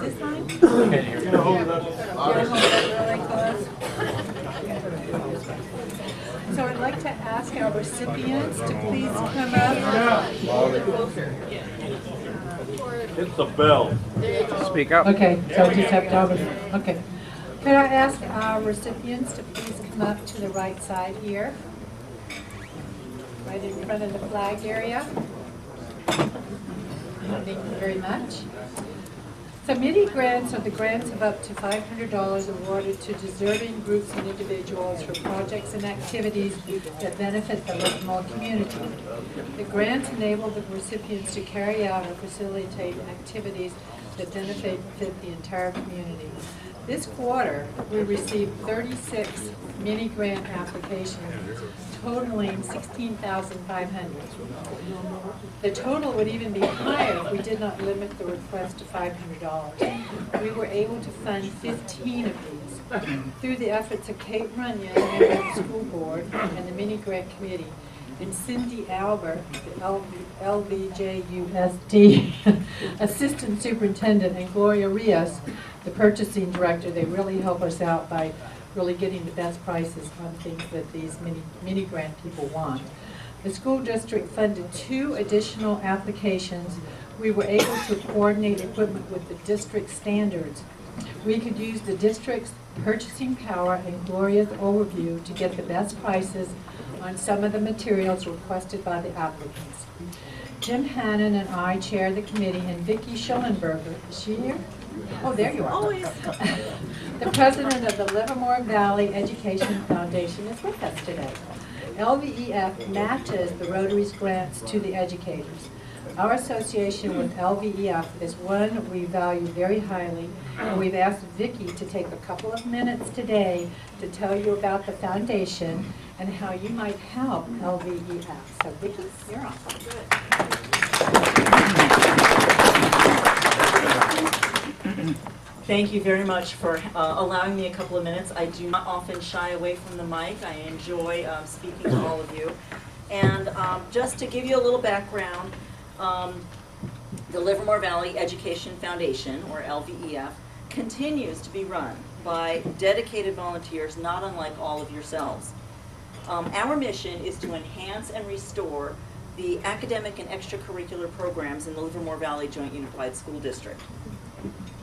this line? Can't hear you. You hold it really close. So I'd like to ask our recipients to please come up. Hit the bell. Speak up. Okay, so just have to open. Okay. Could I ask our recipients to please come up to the right side here? Right in front of the flag area. Thank you very much. So mini grants are the grants of up to $500 awarded to deserving groups and individuals for projects and activities that benefit the Livermore community. The grants enable the recipients to carry out or facilitate activities that benefit the entire community. This quarter, we received 36 mini grant applications, totaling $16,500. The total would even be higher if we did not limit the request to $500. We were able to fund 15 of these through the efforts of Kate Runyon, member of the school board, and the mini grant committee, and Cindy Albert, the LVJUSD assistant superintendent, and Gloria Rios, the purchasing director. They really help us out by really getting the best prices on things that these mini grant people want. The school district funded 2 additional applications. We were able to coordinate equipment with the district standards. We could use the district's purchasing power and Gloria's overview to get the best prices on some of the materials requested by the applicants. Jim Hannon and I chair the committee, and Vicki Schellenberger, is she here? Oh, there you are. Always. The president of the Livermore Valley Education Foundation is with us today. LVEF matches the Rotary's grants to the educators. Our association with LVEF is one we value very highly, and we've asked Vicki to take a couple of minutes today to tell you about the foundation and how you might help LVEF. So Vicki, you're on. Thank you very much for allowing me a couple of minutes. I do not often shy away from the mic. I enjoy speaking to all of you. And just to give you a little background, the Livermore Valley Education Foundation, or LVEF, continues to be run by dedicated volunteers, not unlike all of yourselves. Our mission is to enhance and restore the academic and extracurricular programs in the Livermore Valley Joint Unified School District.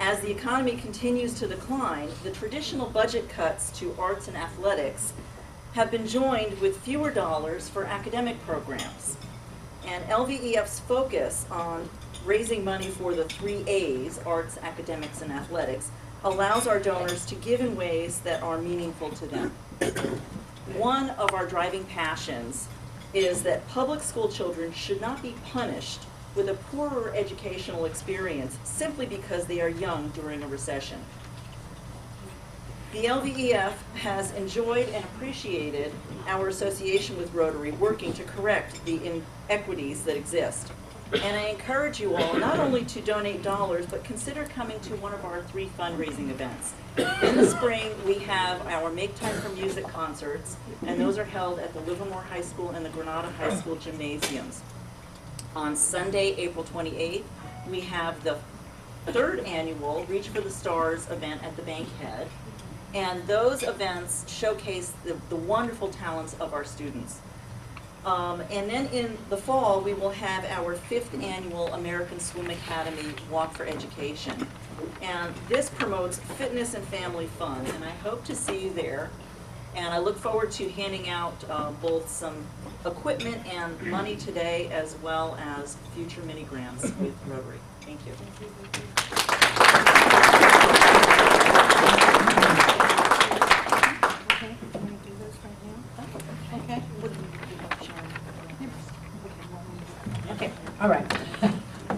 As the economy continues to decline, the traditional budget cuts to arts and athletics have been joined with fewer dollars for academic programs. And LVEF's focus on raising money for the 3 A's, arts, academics, and athletics, allows our donors to give in ways that are meaningful to them. One of our driving passions is that public school children should not be punished with a poorer educational experience simply because they are young during a recession. The LVEF has enjoyed and appreciated our association with Rotary, working to correct the inequities that exist. And I encourage you all not only to donate dollars, but consider coming to one of our 3 fundraising events. In the spring, we have our Make Time for Music concerts, and those are held at the Livermore High School and the Granada High School gymnasiums. On Sunday, April 28th, we have the 3rd annual Reach for the Stars event at the Bankhead. And those events showcase the wonderful talents of our students. And then in the fall, we will have our 5th annual American Swim Academy Walk for Education. And this promotes fitness and family fun, and I hope to see you there. And I look forward to handing out both some equipment and money today, as well as future mini grants with Rotary. Thank you. Okay, can we do this right now? Okay. Okay, all right.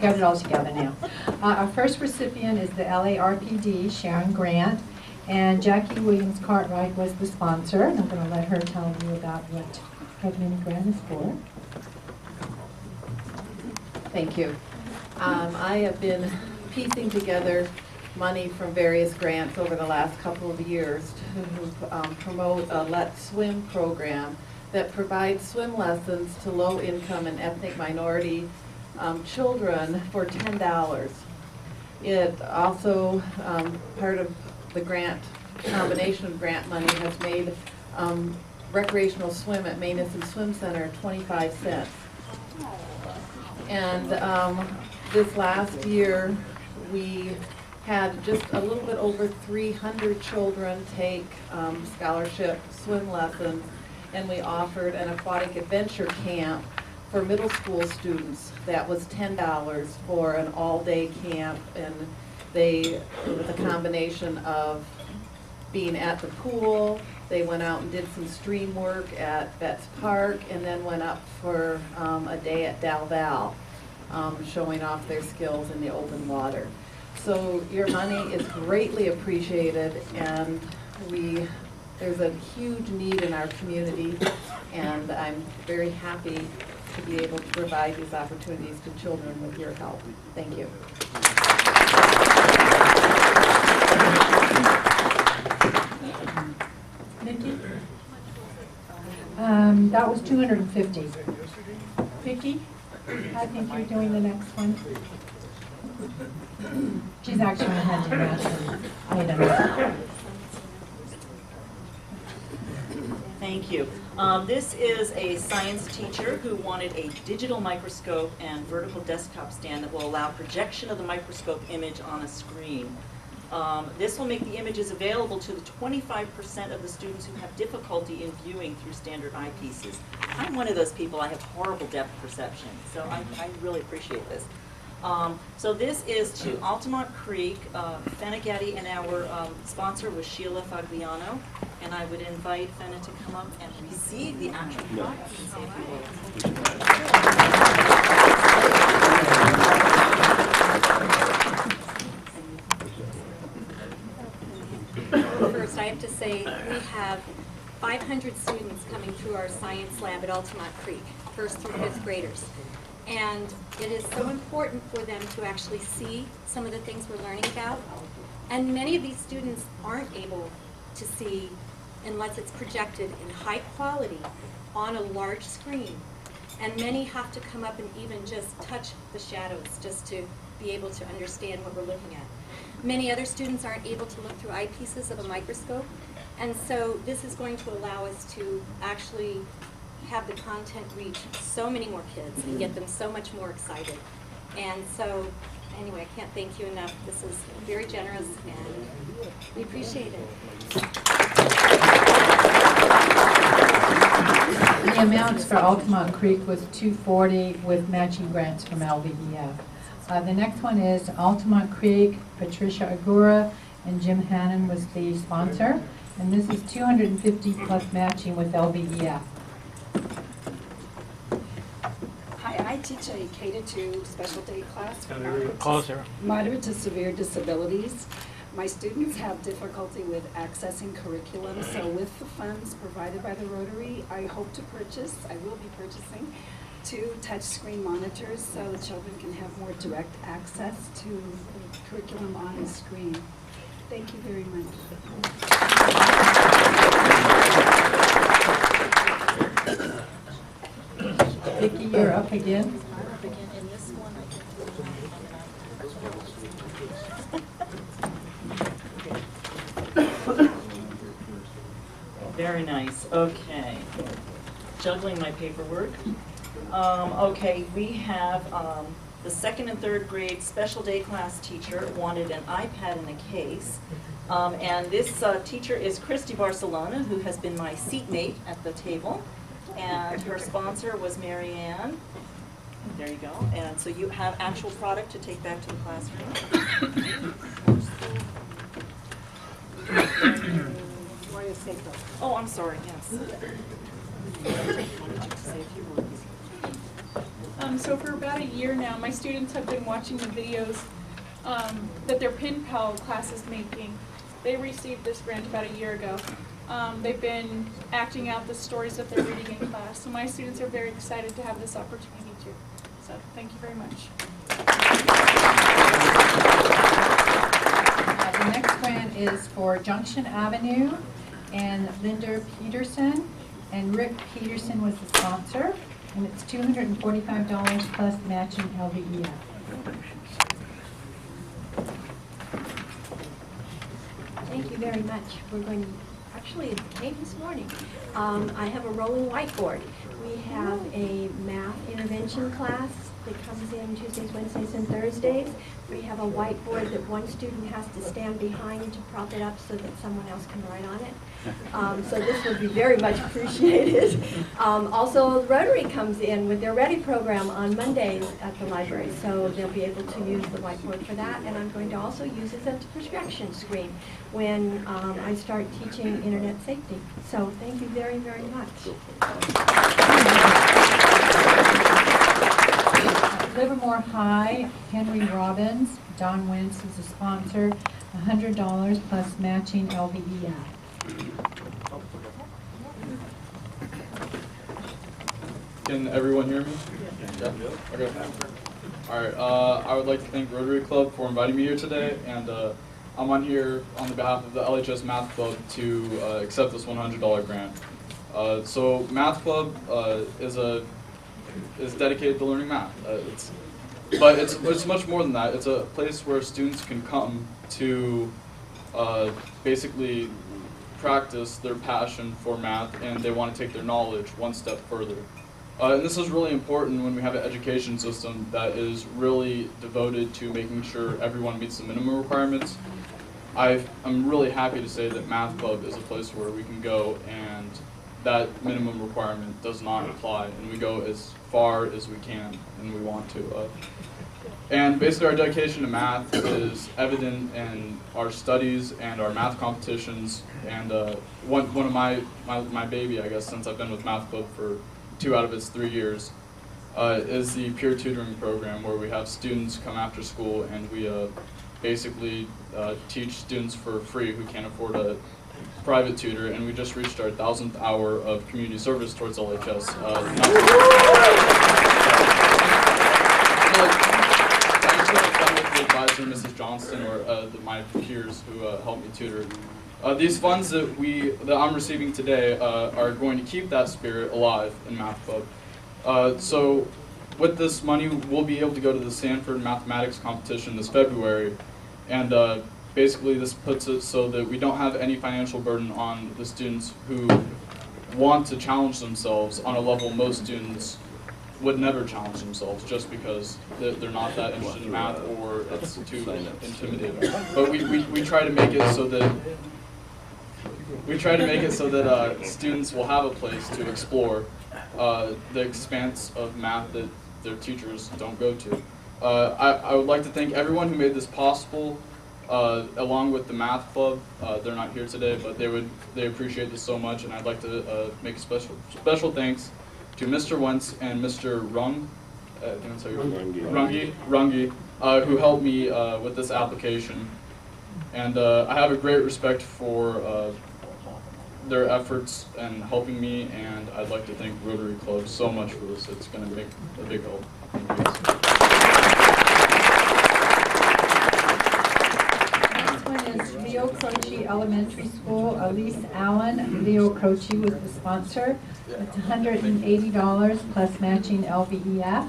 Got it all together now. Our first recipient is the LARPD, Sharon Grant, and Jackie Williams Cartwright was the sponsor. I'm going to let her tell you about what Red Mini Grant is for. Thank you. I have been piecing together money from various grants over the last couple of years to promote a Let's Swim program that provides swim lessons to low-income and ethnic minority children for $10. It also, part of the grant, combination of grant money has made recreational swim at Maynison Swim Center 25 cents. And this last year, we had just a little bit over 300 children take scholarship swim lessons, and we offered an aquatic adventure camp for middle school students. That was $10 for an all-day camp, and it was a combination of being at the pool. They went out and did some stream work at Betts Park, and then went up for a day at Dal Val, showing off their skills in the open water. So your money is greatly appreciated, and there's a huge need in our community, and I'm very happy to be able to provide these opportunities to children with your help. Thank you. Nikki? That was 250. Vicki, I think you're doing the next one. She's actually handing out some items. Thank you. This is a science teacher who wanted a digital microscope and vertical desktop stand that will allow projection of the microscope image on a screen. This will make the images available to the 25% of the students who have difficulty in viewing through standard eyepieces. I'm one of those people. I have horrible depth perception, so I really appreciate this. So this is to Altamont Creek, Fenegatti, and our sponsor was Sheila Fagliano. And I would invite Fenna to come up and receive the actual product and say a few words. First, I have to say we have 500 students coming through our science lab at Altamont Creek, 1st through 5th graders. And it is so important for them to actually see some of the things we're learning about. And many of these students aren't able to see unless it's projected in high quality on a large screen. And many have to come up and even just touch the shadows just to be able to understand what we're looking at. Many other students aren't able to look through eyepieces of a microscope, and so this is going to allow us to actually have the content reach so many more kids and get them so much more excited. And so, anyway, I can't thank you enough. This is very generous, and we appreciate it. The amounts for Altamont Creek was $240 with matching grants from LVEF. The next one is Altamont Creek, Patricia Agura, and Jim Hannon was the sponsor. And this is $250 plus matching with LVEF. Hi, I teach a K-2 special day class for moderate to severe disabilities. My students have difficulty with accessing curriculum, so with the funds provided by the Rotary, I hope to purchase, I will be purchasing, 2 touchscreen monitors so the children can have more direct access to the curriculum on the screen. Thank you very much. Vicki, you're up again. Very nice. Okay. Juggling my paperwork. Okay, we have the 2nd and 3rd grade special day class teacher wanted an iPad in a case. And this teacher is Christy Barcelona, who has been my seatmate at the table. And her sponsor was Mary Ann. There you go. And so you have actual product to take back to the classroom. Oh, I'm sorry, yes. So for about a year now, my students have been watching the videos that their pen pal class is making. They received this grant about a year ago. They've been acting out the stories that they're reading in class. So my students are very excited to have this opportunity too. So thank you very much. The next grant is for Junction Avenue, and Linda Peterson, and Rick Peterson was the sponsor, and it's $245 plus matching LVEF. very much. We're going to, actually, it came this morning. I have a rolling whiteboard. We have a math intervention class that comes in Tuesdays, Wednesdays, and Thursdays. We have a whiteboard that one student has to stand behind to prop it up so that someone else can write on it. So this would be very much appreciated. Also, Rotary comes in with their Ready program on Mondays at the library, so they'll be able to use the whiteboard for that. And I'm going to also use it as a projection screen when I start teaching internet safety. So thank you very, very much. Livermore High, Henry Robbins, Don Wentz is a sponsor, $100 plus matching LVEF. Can everyone hear me? Yeah? Okay. Alright, I would like to thank Rotary Club for inviting me here today, and I'm on here on the behalf of the LHS Math Club to accept this $100 grant. So Math Club is dedicated to learning math. But it's much more than that. It's a place where students can come to basically practice their passion for math, and they want to take their knowledge one step further. And this is really important when we have an education system that is really devoted to making sure everyone meets the minimum requirements. I'm really happy to say that Math Club is a place where we can go and that minimum requirement does not apply, and we go as far as we can and we want to. And basically our dedication to math is evident in our studies and our math competitions, and one of my baby, I guess, since I've been with Math Club for 2 out of its 3 years, is the peer tutoring program, where we have students come after school and we basically teach students for free who can't afford a private tutor, and we just reached our 1,000th hour of community service towards LHS. The advisor, Mrs. Johnston, or my peers who helped me tutor. These funds that I'm receiving today are going to keep that spirit alive in Math Club. So with this money, we'll be able to go to the Sanford Mathematics competition this February, and basically this puts it so that we don't have any financial burden on the students who want to challenge themselves on a level most students would never challenge themselves, just because they're not that interested in math or it's too intimidating. But we try to make it so that students will have a place to explore the expanse of math that their teachers don't go to. I would like to thank everyone who made this possible, along with the Math Club. They're not here today, but they appreciate this so much, and I'd like to make special thanks to Mr. Wentz and Mr. Rungi, who helped me with this application. And I have a great respect for their efforts in helping me, and I'd like to thank Rotary Club so much for this. It's going to make a big help. Next one is Leo Croce Elementary School. Elise Allen, Leo Croce was the sponsor. It's $180 plus matching LVEF.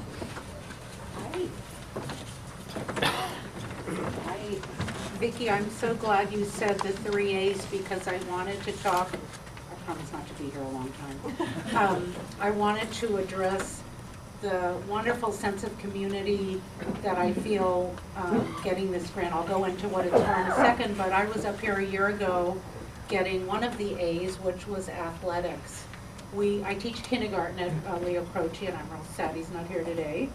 Vicki, I'm so glad you said the 3 A's, because I wanted to talk, I promise not to be here a long time. I wanted to address the wonderful sense of community that I feel getting this grant. I'll go into what it's for in a second, but I was up here a year ago getting one of the A's, which was athletics. I teach kindergarten at Leo Croce, and I'm real sad he's not here today,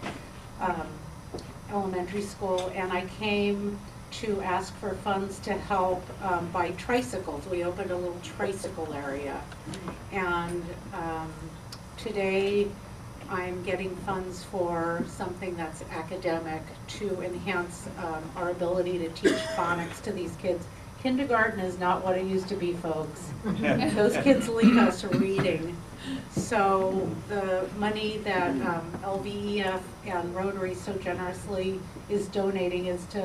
elementary school, and I came to ask for funds to help buy tricycles. We opened a little tricycle area, and today I'm getting funds for something that's academic to enhance our ability to teach phonics to these kids. Kindergarten is not what it used to be, folks. Those kids leave us reading. So the money that LVEF and Rotary so generously is donating is to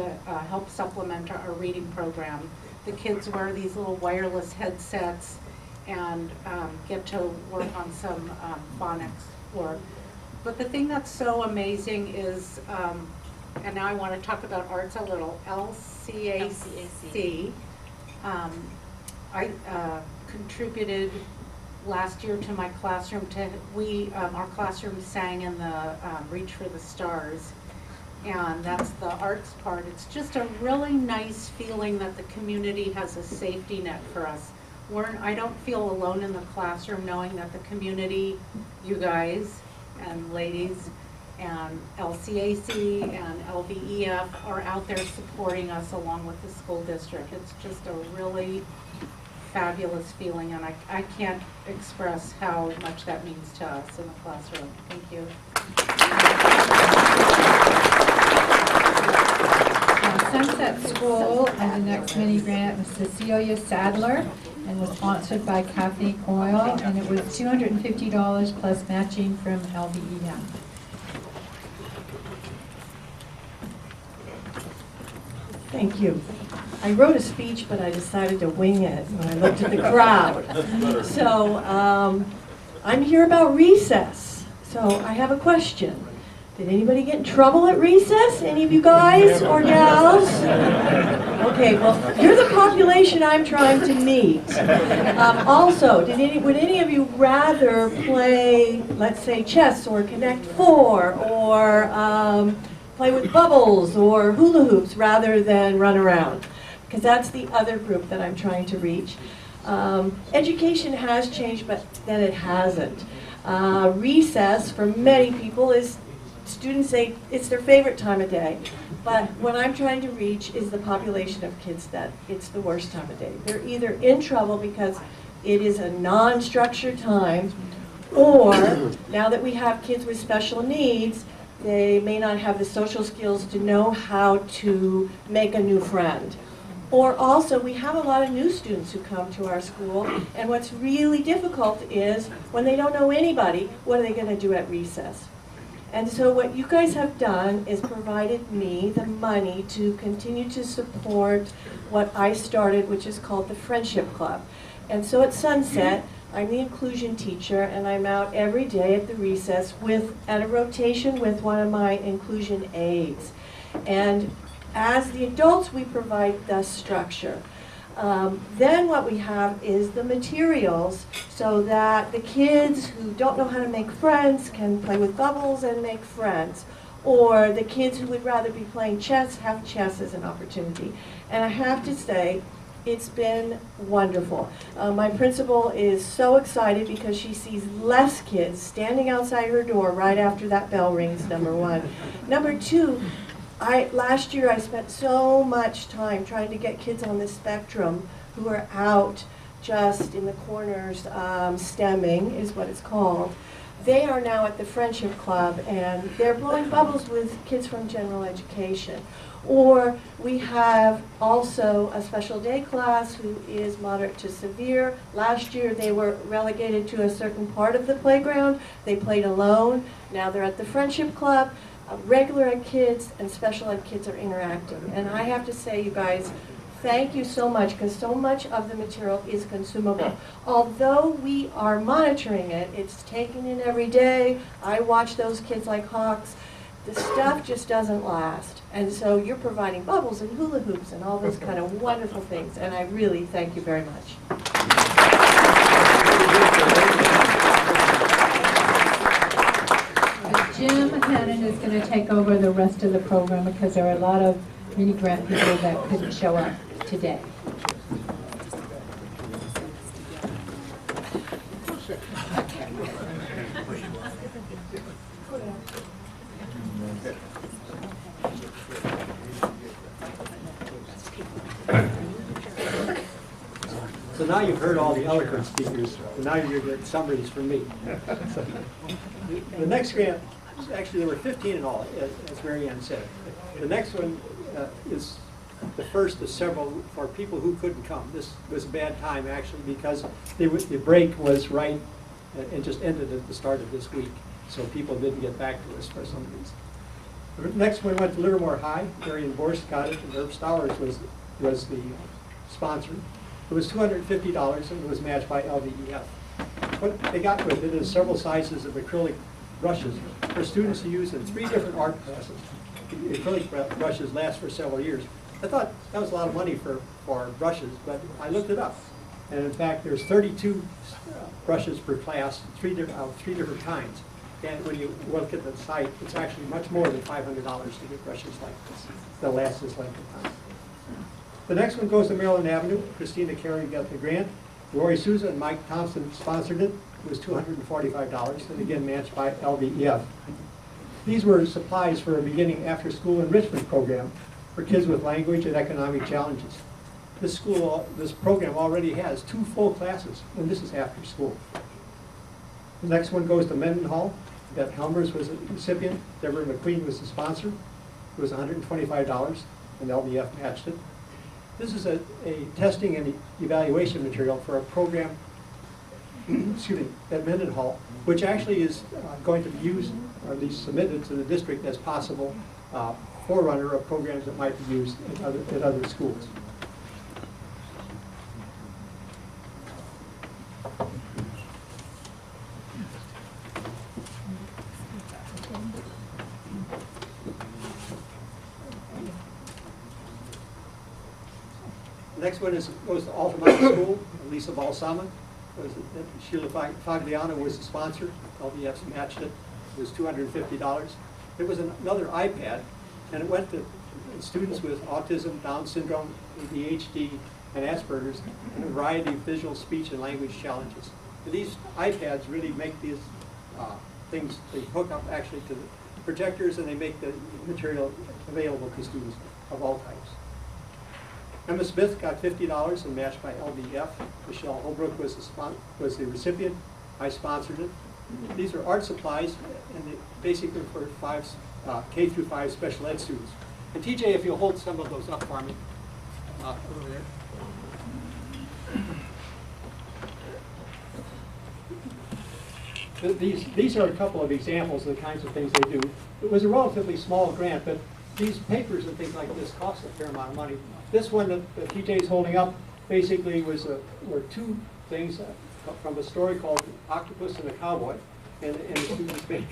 help supplement our reading program. The kids wear these little wireless headsets and get to work on some phonics work. But the thing that's so amazing is, and now I want to talk about arts a little, LCAC I contributed last year to my classroom our classroom sang in the Reach for the Stars. And that's the arts part. It's just a really nice feeling that the community has a safety net for us. I don't feel alone in the classroom knowing that the community, you guys and ladies, and LCAC and LVEF are out there supporting us along with the school district. It's just a really fabulous feeling, and I can't express how much that means to us in the classroom. Thank you. Sunset School and the next mini grant was Cecilia Sadler and was sponsored by Kathy Coyle, and it was $250 plus matching from LVEM. Thank you. I wrote a speech, but I decided to wing it when I looked at the crowd. So I'm here about recess. So I have a question. Did anybody get in trouble at recess? Any of you guys or gals? Okay, well, you're the population I'm trying to meet. Also, would any of you rather play, let's say, chess or Connect Four or play with bubbles or hula hoops rather than run around? Because that's the other group that I'm trying to reach. Education has changed, but then it hasn't. Recess, for many people, is students say it's their favorite time of day. But what I'm trying to reach is the population of kids that it's the worst time of day. They're either in trouble because it is a non-structured time, or now that we have kids with special needs, they may not have the social skills to know how to make a new friend. Or also, we have a lot of new students who come to our school, and what's really difficult is when they don't know anybody, what are they going to do at recess? And so what you guys have done is provided me the money to continue to support what I started, which is called the Friendship Club. And so at Sunset, I'm the inclusion teacher, and I'm out every day at the recess at a rotation with one of my inclusion aides. And as the adults, we provide the structure. Then what we have is the materials so that the kids who don't know how to make friends can play with bubbles and make friends. Or the kids who would rather be playing chess have chess as an opportunity. And I have to say, it's been wonderful. My principal is so excited because she sees less kids standing outside her door right after that bell rings, number one. Number two, last year I spent so much time trying to get kids on the spectrum who are out just in the corners, stemming is what it's called. They are now at the Friendship Club, and they're blowing bubbles with kids from general education. Or we have also a special day class who is moderate to severe. Last year they were relegated to a certain part of the playground. They played alone. Now they're at the Friendship Club. Regular ed kids and special ed kids are interacting. And I have to say, you guys, thank you so much, because so much of the material is consumable. Although we are monitoring it, it's taken in every day. I watch those kids like hawks. The stuff just doesn't last. And so you're providing bubbles and hula hoops and all those kind of wonderful things. And I really thank you very much. Jim Hannon is going to take over the rest of the program because there are a lot of mini grant people that couldn't show up today. So now you've heard all the eloquent speakers, and now you're getting summaries from me. The next grant, actually there were 15 in all, as Mary Ann said. The next one is the first of several for people who couldn't come. This was a bad time actually because the break was right and just ended at the start of this week. So people didn't get back to us for some reason. The next one went to Livermore High. Marion Borst got it, and Herb Stowers was the sponsor. It was $250 and it was matched by LVEF. What they got with it is several sizes of acrylic brushes for students to use in 3 different art classes. The acrylic brushes last for several years. I thought that was a lot of money for brushes, but I looked it up. And in fact, there's 32 brushes per class, three different kinds. And when you look at the site, it's actually much more than $500 to get brushes like this that last this length of time. The next one goes to Maryland Avenue. Christina Carey got the grant. Lori Souza and Mike Thompson sponsored it. It was $245, and again matched by LVEF. These were supplies for a beginning after-school enrichment program for kids with language and economic challenges. This program already has 2 full classes, and this is after school. The next one goes to Mendenhall. Beth Helmers was a recipient. Deborah McQueen was the sponsor. It was $125, and LVF matched it. This is a testing and evaluation material for a program excuse me, at Mendenhall, which actually is going to be used, or at least submitted to the district as possible forerunner of programs that might be used at other schools. Next one goes to Altamont School. Lisa Balsama. Sheila Fagliano was the sponsor. LVF matched it. It was $250. It was another iPad, and it went to students with autism, Down syndrome, ADHD, and Asperger's, and a variety of visual, speech, and language challenges. And these iPads really make these things, they hook up actually to the projectors, and they make the material available to students of all types. Emma Smith got $50 and matched by LVF. Michelle Holbrook was the recipient. I sponsored it. These are art supplies, and they basically for K through 5 special ed students. And TJ, if you'll hold some of those up for me. Over there. These are a couple of examples of the kinds of things they do. It was a relatively small grant, but these papers and things like this cost a fair amount of money. This one that TJ is holding up basically were 2 things from a story called Octopus and a Cowboy, and the students made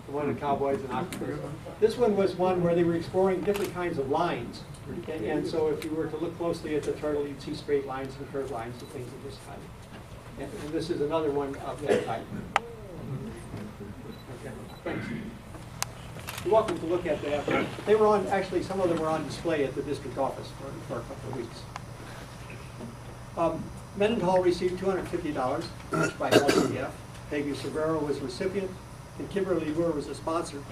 one of cowboys and octopus. This one was one where they were exploring different kinds of lines, and so if you were to look closely at the turtle, you'd see straight lines and curved lines and things of this kind. And this is another one of that type. Okay, thanks. You're welcome to look at that. They were on, actually, some of them were on display at the district office for a couple of weeks. Mendenhall received $250, each by LCF. Peggy Severo was a recipient, and Kimberly Moore was a sponsor.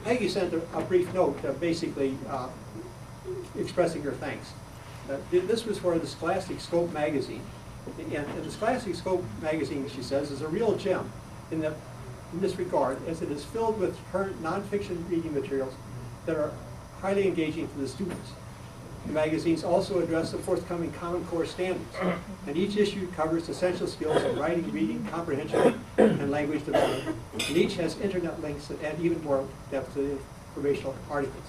Peggy sent a brief note, basically expressing her thanks. This was for the Scholastic Scope magazine. And the Scholastic Scope magazine, she says, is a real gem in this regard, as it is filled with current nonfiction reading materials that are highly engaging to the students. The magazines also address the forthcoming Common Core standards, and each issue covers essential skills of writing, reading, comprehension, and language development. And each has internet links that add even more depth to the informational articles.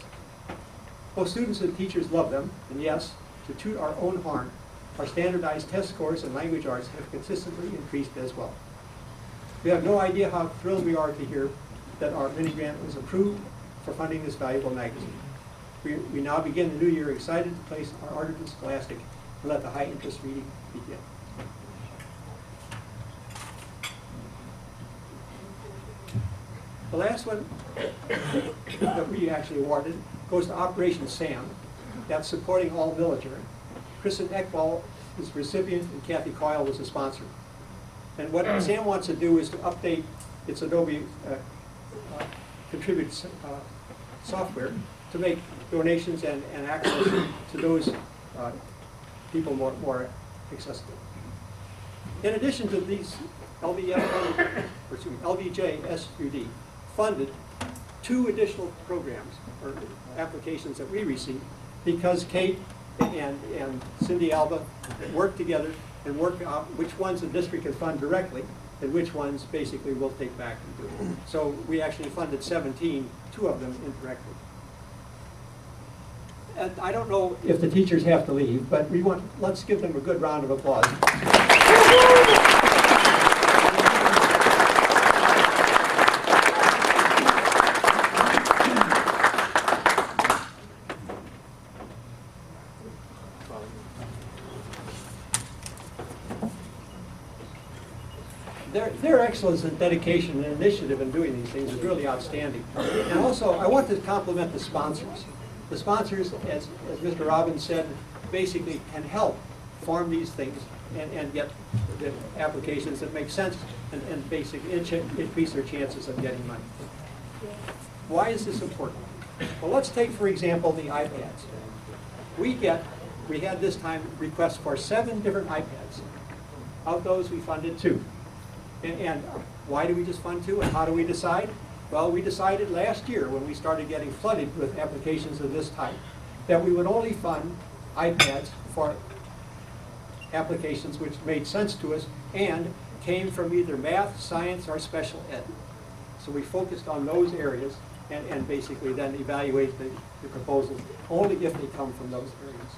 Both students and teachers love them, and yes, to toot our own horn, our standardized test scores in language arts have consistently increased as well. We have no idea how thrilled we are to hear that our mini-grant was approved for funding this valuable magazine. We now begin the new year excited to place our art in Scholastic and let the high interest reading begin. The last one that we actually awarded goes to Operation SAM. That's supporting all military. Kristen Ekbal is the recipient, and Kathy Coyle was the sponsor. And what SAM wants to do is to update its Adobe Contribute software to make donations and access to those people more accessible. In addition to these, LVJ SUD funded 2 additional programs or applications that we received because Kate and Cindy Alba work together and work out which ones the district can fund directly and which ones basically we'll take back and do it. So we actually funded 17, 2 of them indirectly. And I don't know if the teachers have to leave, but let's give them a good round of applause. their excellence and dedication and initiative in doing these things is really outstanding. And also, I want to compliment the sponsors. The sponsors, as Mr. Robbins said, basically can help form these things and get the applications that make sense and basically increase their chances of getting money. Why is this important? Well, let's take, for example, the iPads. We had this time requests for 7 different iPads. Of those, we funded 2. And why do we just fund 2, and how do we decide? Well, we decided last year, when we started getting flooded with applications of this type, that we would only fund iPads for applications which made sense to us and came from either math, science, or special ed. So we focused on those areas and basically then evaluate the proposals only if they come from those areas.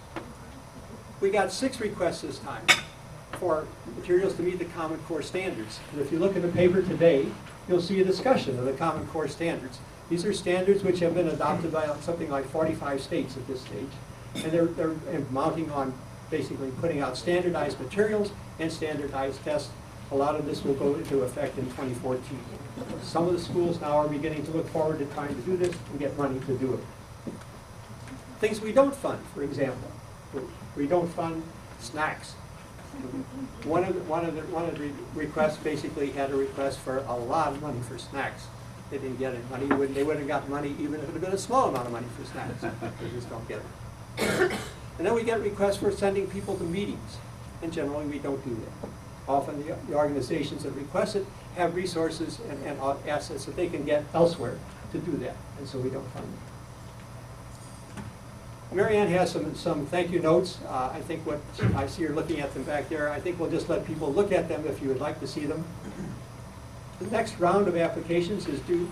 We got 6 requests this time for materials to meet the Common Core standards. And if you look at the paper today, you'll see a discussion of the Common Core standards. These are standards which have been adopted by something like 45 states at this stage. And they're mounting on basically putting out standardized materials and standardized tests. A lot of this will go into effect in 2014. Some of the schools now are beginning to look forward to trying to do this and get money to do it. Things we don't fund, for example. We don't fund snacks. One of the requests basically had a request for a lot of money for snacks. They didn't get any money. They wouldn't have gotten money even if it had been a small amount of money for snacks. They just don't get it. And then we get requests for sending people to meetings. And generally we don't do that. Often the organizations that request it have resources and assets that they can get elsewhere to do that. And so we don't fund them. Mary Ann has some thank you notes. I think what I see her looking at them back there. I think we'll just let people look at them if you would like to see them. The next round of applications is due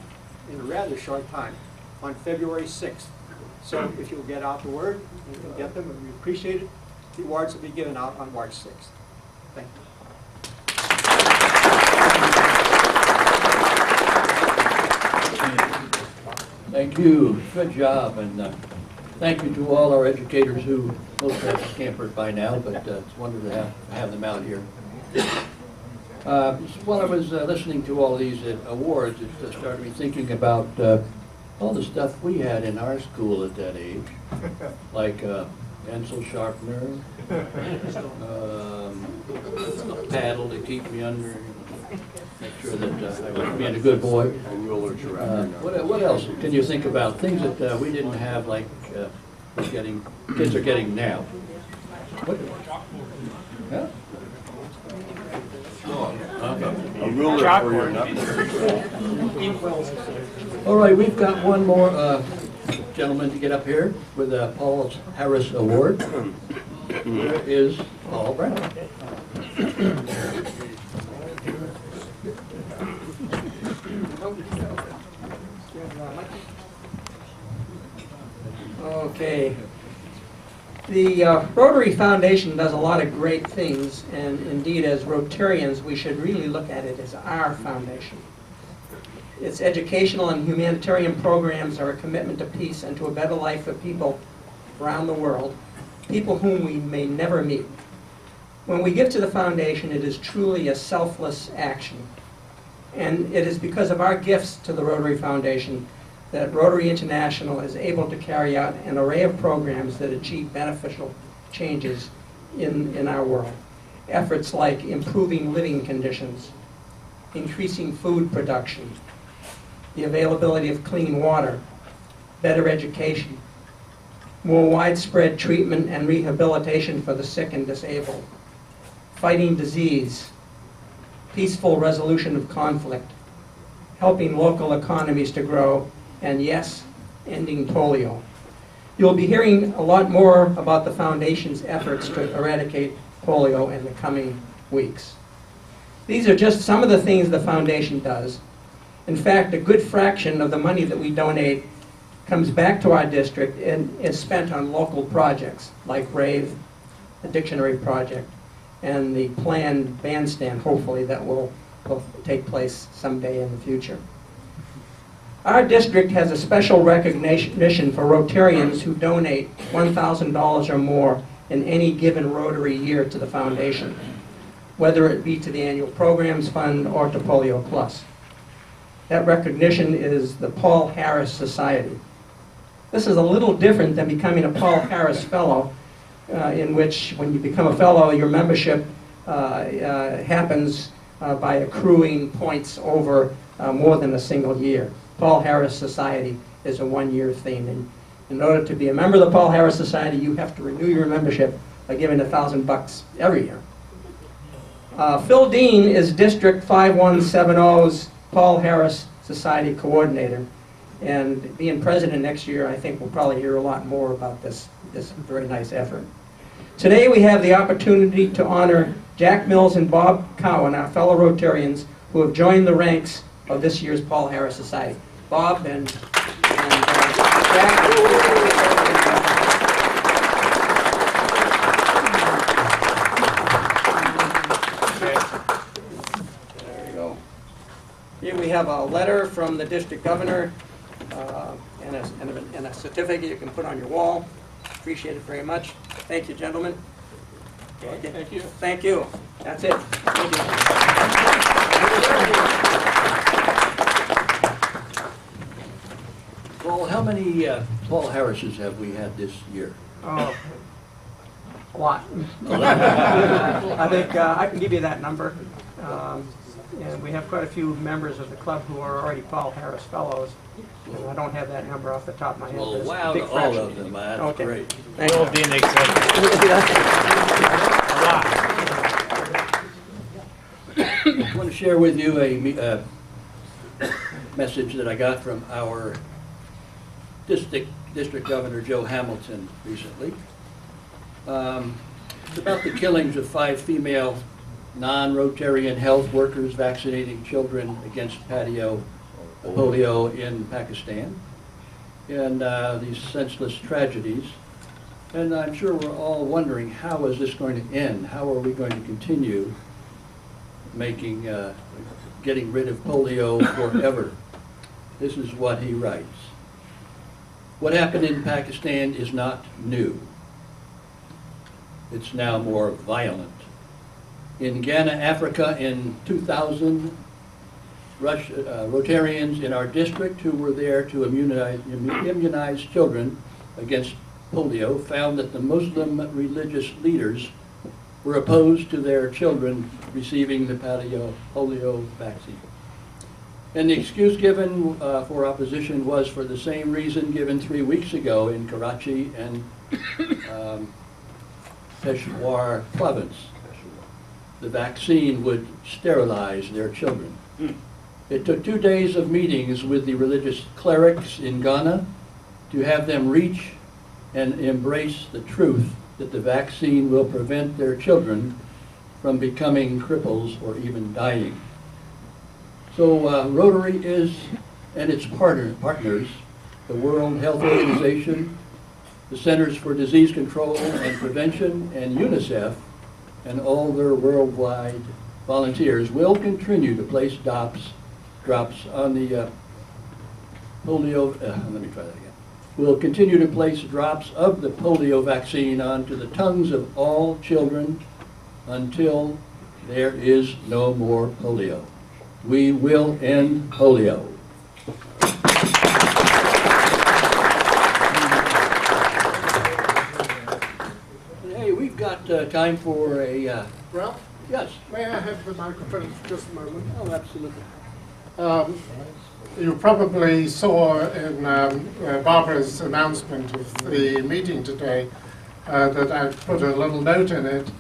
in a rather short time, on February 6th. So if you'll get out the word, you can get them, and we appreciate it. The awards will be given out on March 6th. Thank you. Thank you. Good job. And thank you to all our educators who most have scampered by now, but it's wonderful to have them out here. While I was listening to all these awards, it started me thinking about all the stuff we had in our school at that age, like pencil sharpener, a paddle to keep me under, make sure that I was being a good boy. What else can you think about? Things that we didn't have, like kids are getting now. What? Huh? Okay. A ruler for your knuckles. All right, we've got one more gentleman to get up here with a Paul Harris Award. Here is Paul Brown. Okay. The Rotary Foundation does a lot of great things, and indeed as Rotarians we should really look at it as our foundation. Its educational and humanitarian programs are a commitment to peace and to a better life for people around the world, people whom we may never meet. When we give to the foundation, it is truly a selfless action. And it is because of our gifts to the Rotary Foundation that Rotary International is able to carry out an array of programs that achieve beneficial changes in our world. Efforts like improving living conditions, increasing food production, the availability of clean water, better education, more widespread treatment and rehabilitation for the sick and disabled, fighting disease, peaceful resolution of conflict, helping local economies to grow, and yes, ending polio. You'll be hearing a lot more about the Foundation's efforts to eradicate polio in the coming weeks. These are just some of the things the Foundation does. In fact, a good fraction of the money that we donate comes back to our district and is spent on local projects like RAVE, the dictionary project, and the planned bandstand, hopefully, that will take place someday in the future. Our district has a special recognition for Rotarians who donate $1,000 or more in any given Rotary year to the Foundation. whether it be to the annual programs fund or to Polio Plus. That recognition is the Paul Harris Society. This is a little different than becoming a Paul Harris Fellow, in which when you become a fellow, your membership happens by accruing points over more than a single year. Paul Harris Society is a one-year thing, and in order to be a member of the Paul Harris Society, you have to renew your membership by giving $1,000 every year. Phil Dean is District 5170's Paul Harris Society Coordinator, and being president next year, I think we'll probably hear a lot more about this very nice effort. Today we have the opportunity to honor Jack Mills and Bob Cowan, our fellow Rotarians, who have joined the ranks of this year's Paul Harris Society. Bob and Jack. There you go. Here we have a letter from the district governor and a certificate you can put on your wall. Appreciate it very much. Thank you, gentlemen. Okay. Thank you. Thank you. That's it. Thank you. Well, how many Paul Harrises have we had this year? Oh, a lot. I think I can give you that number. And we have quite a few members of the club who are already Paul Harris Fellows. And I don't have that number off the top of my head. Well, There's a wow, big to all fraction. of them. That's Okay. great. Thank you. We'll be an I want to share with you a message that I got from our district governor, Joe Hamilton, recently. It's about the killings of 5 female non-Rotarian health workers vaccinating children against polio in Pakistan, and these senseless tragedies. And I'm sure we're all wondering, how is this going to end? How are we going to continue getting rid of polio forever? This is what he writes. What happened in Pakistan is not new. It's now more violent. In Ghana, Africa, in 2000, Rotarians in our district who were there to immunize children against polio found that the Muslim religious leaders were opposed to their children receiving the polio vaccine. And the excuse given for opposition was for the same reason given 3 weeks ago in Karachi and Peshawar province. The vaccine would sterilize their children. It took 2 days of meetings with the religious clerics in Ghana to have them reach and embrace the truth that the vaccine will prevent their children from becoming cripples or even dying. So Rotary is, and its partners, the World Health Organization, the Centers for Disease Control and Prevention, and UNICEF, and all their worldwide volunteers will continue to place drops on the polio, let me try that again. We'll continue to place drops of the polio vaccine onto the tongues of all children until there is no more polio. We will end polio. Hey, we've got time for a... Ralph? Yes. May I have the microphone for just a moment? Oh, absolutely. You probably saw in Barbara's announcement of the meeting today that I put a little note in it.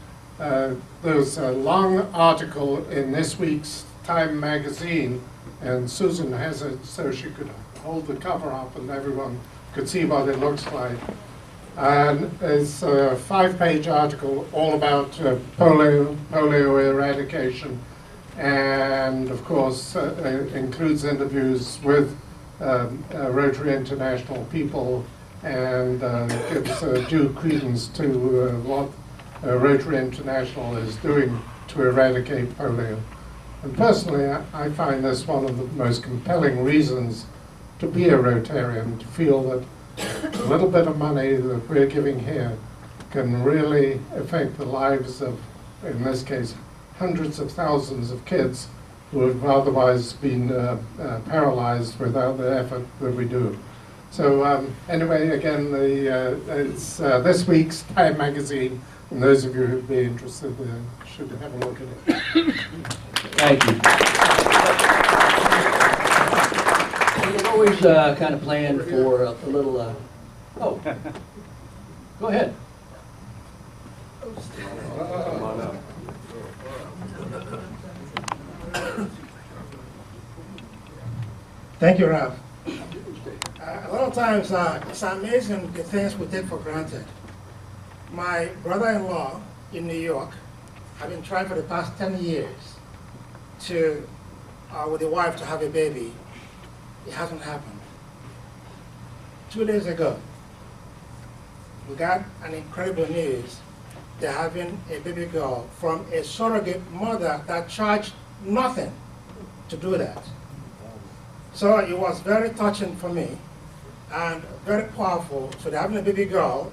There's a long article in this week's Time magazine, and Susan has it so she could hold the cover up and everyone could see what it looks like. And it's a 5-page article all about polio eradication, and of course includes interviews with Rotary International people, and gives due credence to what Rotary International is doing to eradicate polio. And personally, I find this one of the most compelling reasons to be a Rotarian, to feel that a little bit of money that we're giving here can really affect the lives of, in this case, hundreds of thousands of kids who have otherwise been paralyzed without the effort that we do. So anyway, again, it's this week's Time magazine, and those of you who'd be interested should have a look at it. Thank you. We've always kind of planned for a little, oh, go ahead. Come on up. Thank you, Ralph. A lot of times, it's amazing the things we take for granted. My brother-in-law in New York, I've been trying for the past 10 years to, with a wife, to have a baby. It hasn't happened. 2 days ago, we got an incredible news. They're having a baby girl from a surrogate mother that charged nothing to do that. So it was very touching for me and very powerful. So they're having a baby girl,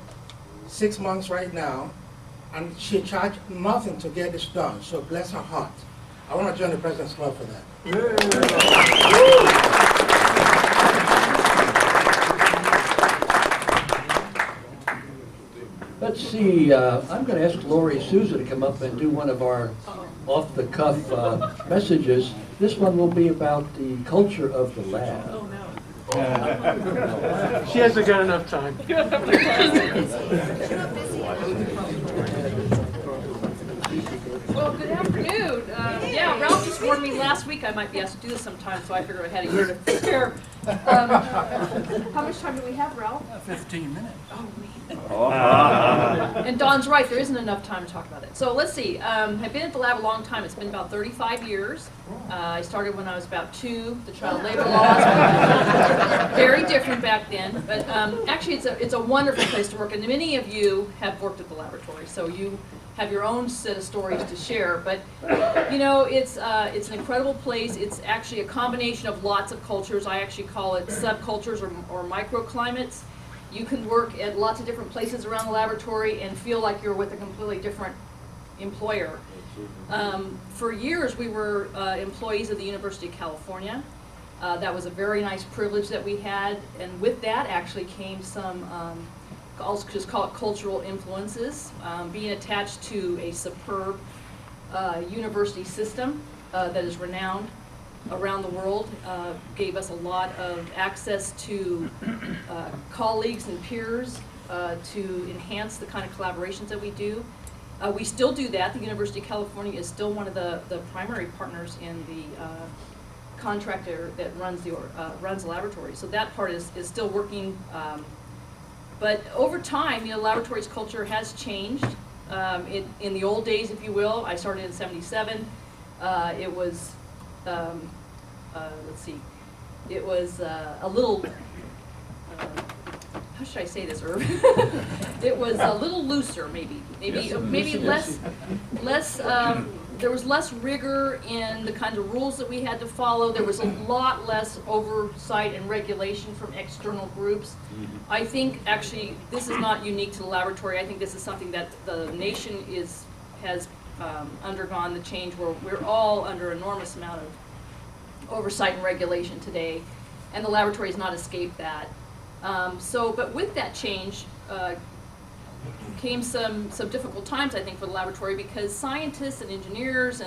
6 months right now, and she charged nothing to get this done. So bless her heart. I want to join the President's Club for that. Let's see, I'm going to ask Lori Souza to come up and do one of our off-the-cuff messages. This one will be about the culture of the lab. Oh, no. She hasn't got enough time. Well, good afternoon. Yeah, Ralph just warned me last week I might be asked to do this sometime, so I figured I had a year to prepare. How much time do we have, Ralph? 15 minutes. Oh, man. And Don's right, there isn't enough time to talk about it. So let's see. I've been at the lab a long time. It's been about 35 years. I started when I was about 2. The child labor laws were very different back then. But actually, it's a wonderful place to work. And many of you have worked at the laboratory, so you have your own set of stories to share. But you know, it's an incredible place. It's actually a combination of lots of cultures. I actually call it subcultures or microclimates. You can work at lots of different places around the laboratory and feel like you're with a completely different employer. For years, we were employees of the University of California. That was a very nice privilege that we had, and with that actually came some, I'll just call it cultural influences. Being attached to a superb university system that is renowned around the world gave us a lot of access to colleagues and peers to enhance the kind of collaborations that we do. We still do that. The University of California is still one of the primary partners in the contractor that runs the laboratory. So that part is still working. But over time, you know, the laboratory's culture has changed. In the old days, if you will, I started in '77. It was, let's see, it was a little, how should I say this, Irv? It was a little looser, maybe less, there was less rigor in the kinds of rules that we had to follow. There was a lot less oversight and regulation from external groups. I think actually this is not unique to the laboratory. I think this is something that the nation has undergone the change where we're all under enormous amount of oversight and regulation today, and the laboratory has not escaped that. But with that change came some difficult times, I think, for the laboratory, because scientists and engineers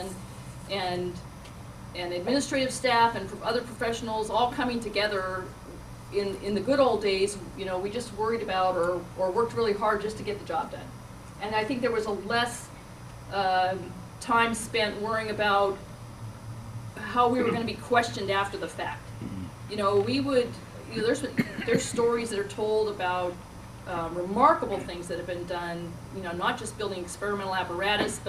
and administrative staff and other professionals all coming together in the good old days, you know, we just worried about or worked really hard just to get the job done. And I think there was a less time spent worrying about how we were going to be questioned after the fact. You know, we would, you know, there's stories that are told about remarkable things that have been done, you know, not just building experimental apparatus,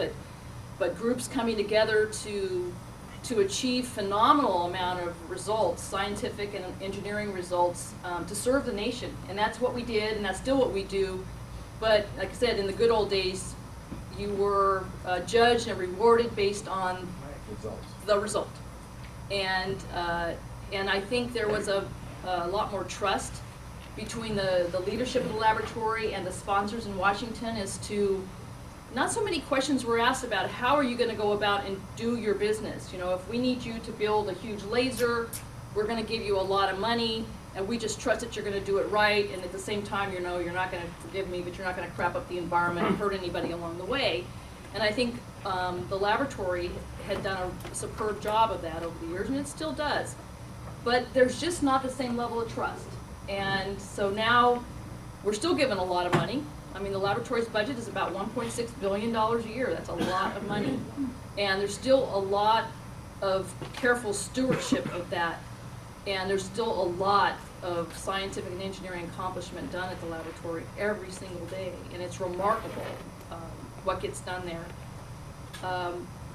but groups coming together to achieve phenomenal amount of results, scientific and engineering results, to serve the nation. And that's what we did, and that's still what we do. But like I said, in the good old days, you were judged and rewarded based on the result. And I think there was a lot more trust between the leadership of the laboratory and the sponsors in Washington as to not so many questions were asked about how are you going to go about and do your business. You know, if we need you to build a huge laser, we're going to give you a lot of money, and we just trust that you're going to do it right, and at the same time, you know, you're not going to, forgive me, but you're not going to crap up the environment and hurt anybody along the way. And I think the laboratory had done a superb job of that over the years, and it still does. But there's just not the same level of trust. And so now we're still given a lot of money. I mean, the laboratory's budget is about $1.6 billion a year. That's a lot of money. And there's still a lot of careful stewardship of that. And there's still a lot of scientific and engineering accomplishment done at the laboratory every single day. And it's remarkable what gets done there.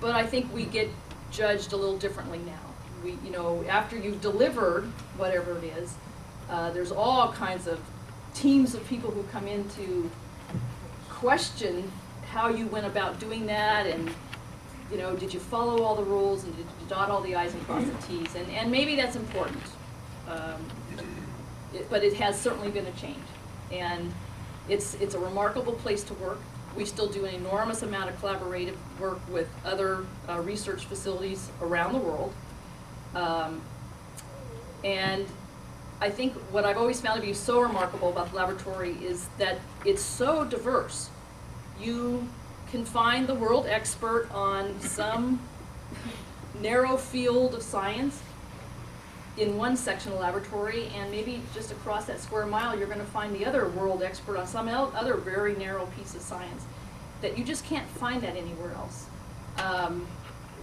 But I think we get judged a little differently now. We, you know, after you've delivered whatever it is, there's all kinds of teams of people who come in to question how you went about doing that, and you know, did you follow all the rules, and did you dot all the I's and cross the T's, and maybe that's important, but it has certainly been a change, and it's a remarkable place to work. We still do an enormous amount of collaborative work with other research facilities around the world, and I think what I've always found to be so remarkable about the laboratory is that it's so diverse. You can find the world expert on some narrow field of science in one section of the laboratory, and maybe just across that square mile you're going to find the other world expert on some other very narrow piece of science that you just can't find that anywhere else.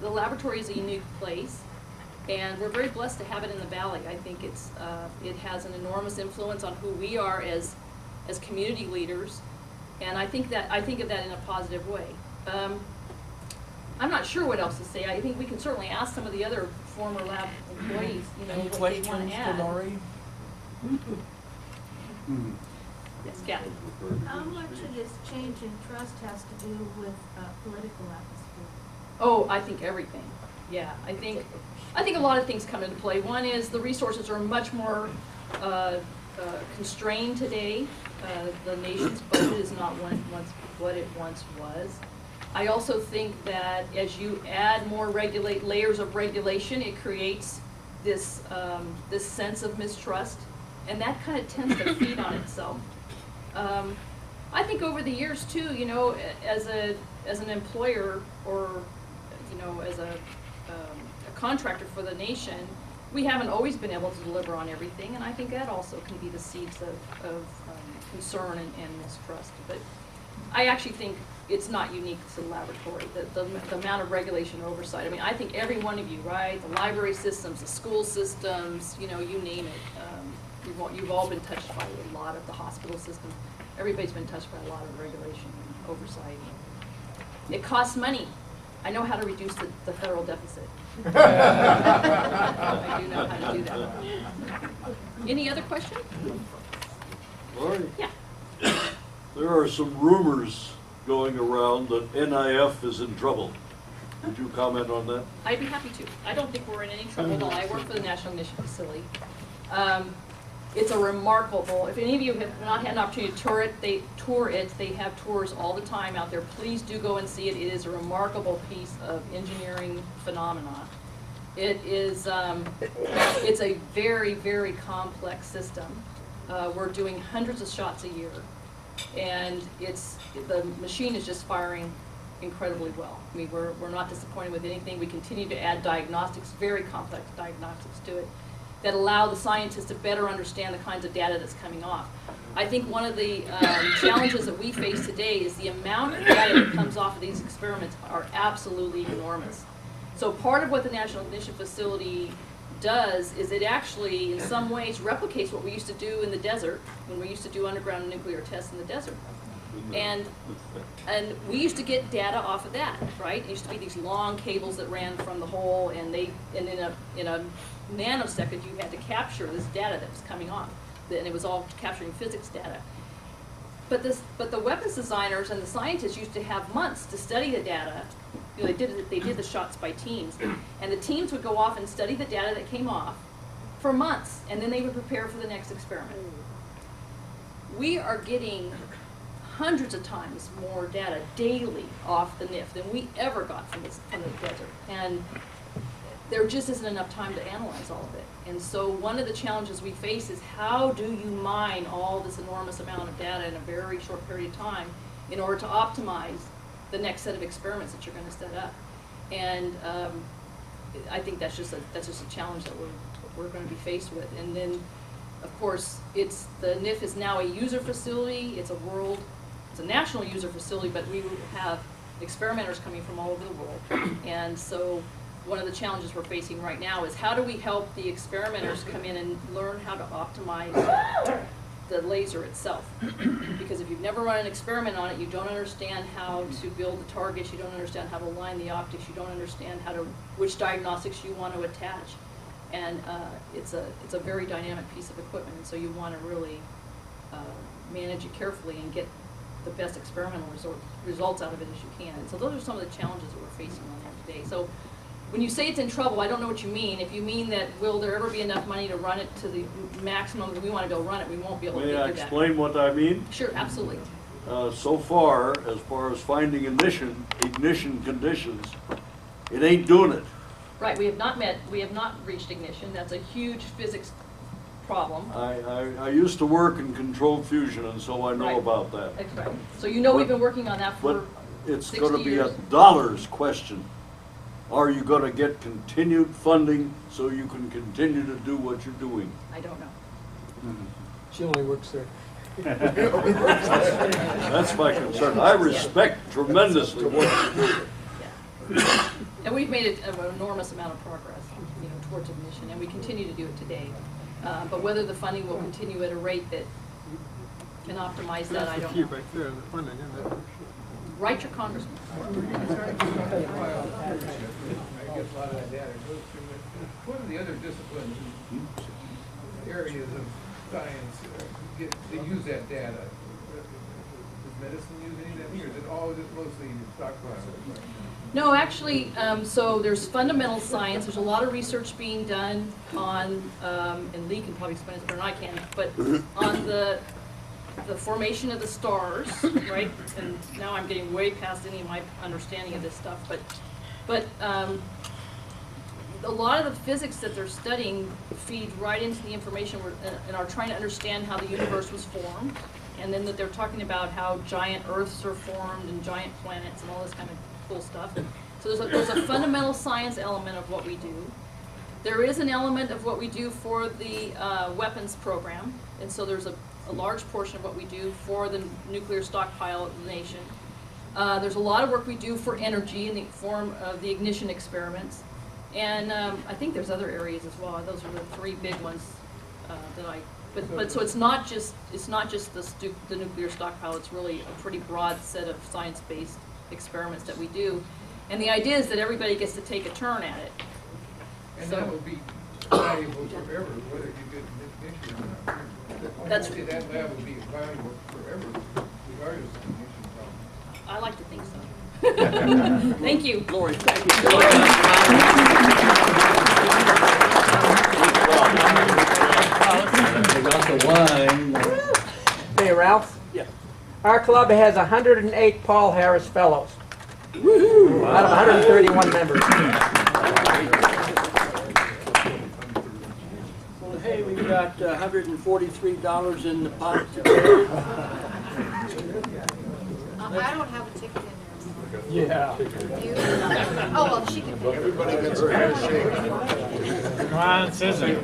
The laboratory is a unique place, and we're very blessed to have it in the Valley. I think it's it has an enormous influence on who we are as community leaders, and I think of that in a positive way. I'm not sure what else to say. I think we can certainly ask some of the other former lab employees, you know, what they want to add. Yes, Kathy. How much of this change in trust has to do with political atmosphere? Oh, I think everything. Yeah, I think a lot of things come into play. One is the resources are much more constrained today. The nation's budget is not what it once was. I also think that as you add more layers of regulation, it creates this this sense of mistrust, and that kind of tends to feed on itself. I think over the years too, you know, as an employer, or you know, as a contractor for the nation, we haven't always been able to deliver on everything, and I think that also can be the seeds of concern and mistrust. But I actually think it's not unique to the laboratory, the amount of regulation and oversight. I mean, I think every one of you, right, the library systems, the school systems, you know, you name it, you've all been touched by a lot of the hospital systems. Everybody's been touched by a lot of regulation and oversight. It costs money. I know how to reduce the federal deficit. I do know how to do that. Any other questions? Lori? Yeah. There are some rumors going around that NIF is in trouble. Would you comment on that? I'd be happy to. I don't think we're in any trouble at all. I work for the National Ignition Facility. It's a remarkable, if any of you have not had an opportunity to tour it, they have tours all the time out there. Please do go and see it. It is a remarkable piece of engineering phenomena. It is, it's a very, very complex system. We're doing hundreds of shots a year, and the machine is just firing incredibly well. I mean, we're not disappointed with anything. We continue to add diagnostics, very complex diagnostics to it, that allow the scientists to better understand the kinds of data that's coming off. I think one of the challenges that we face today is the amount of data that comes off of these experiments are absolutely enormous. So part of what the National Ignition Facility does is it actually, in some ways, replicates what we used to do in the desert, when we used to do underground nuclear tests in the desert. And we used to get data off of that, right? It used to be these long cables that ran from the hole, and in a nanosecond you had to capture this data that was coming off, and it was all capturing physics data. But the weapons designers and the scientists used to have months to study the data. You know, they did the shots by teams, and the teams would go off and study the data that came off for months, and then they would prepare for the next experiment. We are getting hundreds of times more data daily off the NIF than we ever got from the desert. And there just isn't enough time to analyze all of it. And so one of the challenges we face is how do you mine all this enormous amount of data in a very short period of time in order to optimize the next set of experiments that you're going to set up. And I think that's just a challenge that we're going to be faced with. And then, of course, the NIF is now a user facility. It's a national user facility, but we have experimenters coming from all over the world. And so one of the challenges we're facing right now is how do we help the experimenters come in and learn how to optimize the laser itself. Because if you've never run an experiment on it, you don't understand how to build the targets, you don't understand how to line the optics, you don't understand which diagnostics you want to attach. And it's a very dynamic piece of equipment, and so you want to really manage it carefully and get the best experimental results out of it as you can. And so those are some of the challenges that we're facing on that today. So when you say it's in trouble, I don't know what you mean. If you mean that will there ever be enough money to run it to the maximum that we want to go run it, we won't be able to May get I to that. explain what I mean? Sure, absolutely. So far as finding ignition conditions, it ain't doing it. Right, we have not reached ignition. That's a huge physics problem. I used to work in controlled fusion, and so I know Right. about that. That's right. So you know we've been working on that for But it's 60 gonna be a years. dollars question. Are you gonna get continued funding so you can continue to do what you're doing? I don't know. She only works there. That's my concern. I respect tremendously what you do. And we've made an enormous amount of progress, towards ignition, and we continue to do it today. But whether the funding will continue at a rate that can optimize that, I don't know. back there, the funding, isn't it? Write your congressman. What are the other disciplines, areas of science that use that data? Does medicine use any of that, or is it all just mostly stockpile? No, actually, so there's fundamental science. There's a lot of research being done on, and Lee can probably explain it better than I can, but on the formation of the stars, right? And now I'm getting way past any of my understanding of this stuff, but a lot of the physics that they're studying feed right into the information and are trying to understand how the universe was formed, and then that they're talking about how giant Earths are formed and giant planets and all this kind of cool stuff. So there's a fundamental science element of what we do. There is an element of what we do for the weapons program, and so there's a large portion of what we do for the nuclear stockpile of the nation. There's a lot of work we do for energy in the form of the ignition experiments. And I think there's other areas as well. Those are the three big ones but so it's not just the nuclear stockpile. It's really a pretty broad set of science-based experiments that we do. And the idea is that everybody gets to take a turn at it. And that would be valuable forever, whether you get an ignition or not. That's that lab would be valuable forever, regardless of the ignition problem. I like to think so. Thank you. Lori, thank Hey, Ralph? Yeah. Our club has 108 Paul Harris Fellows. Out of 131 members. Well, hey, we've got $143 in the pot. I don't have a ticket in there. Yeah. You? Oh, well, she can. Everybody gets a fair shake. Come on, scissors.